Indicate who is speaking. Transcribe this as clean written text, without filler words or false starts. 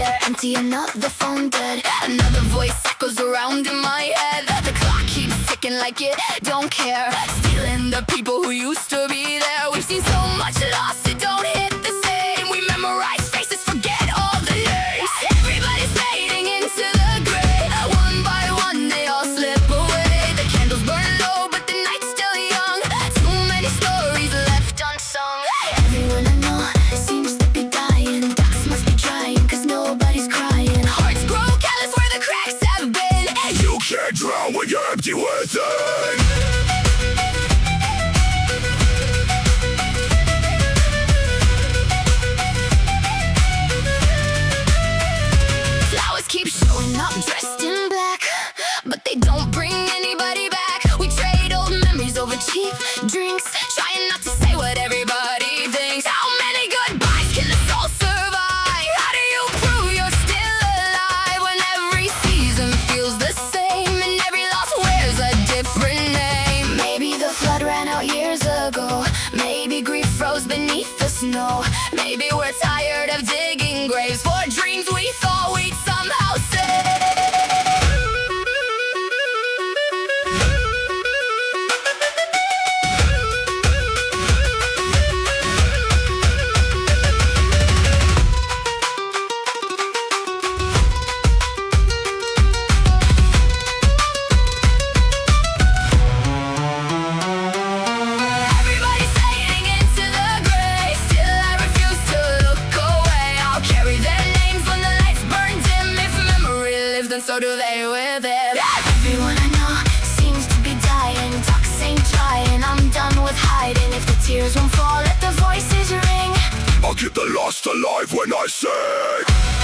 Speaker 1: they're empty, another phone dead. Another voice echoes around in my head. The clock keeps ticking like it don't care, stealing the people who used to be there. We've seen so much lost, it don't hit the same. We memorize faces, forget all the names. Everybody's fading into the gray. One by one they all slip away. The candles burn low, but the night's still young. Too many stories left unsung. Everyone I know seems to be dying. Ducks must be trying, cause nobody's crying. Hearts grow callous where the cracks have been.
Speaker 2: You can't drown when you're empty within.
Speaker 1: Flowers keep showing up dressed in black, but they don't bring anybody back. We trade old memories over cheap drinks, trying not to say what everybody thinks. How many goodbyes can this all survive? How do you prove you're still alive when every season feels the same and every loss wears a different name? Maybe the flood ran out years ago. Maybe grief froze beneath the snow. Maybe we're tired of digging graves for dreams we thought we'd somehow save. Everybody's fading into the gray. Still I refuse to look away. I'll carry their names when the lights burn dim. If memory lives, then so do they with it. Everyone I know seems to be dying. Ducks ain't trying, I'm done with hiding. If the tears won't fall, let the voices ring.
Speaker 2: I'll keep the lost alive when I sing.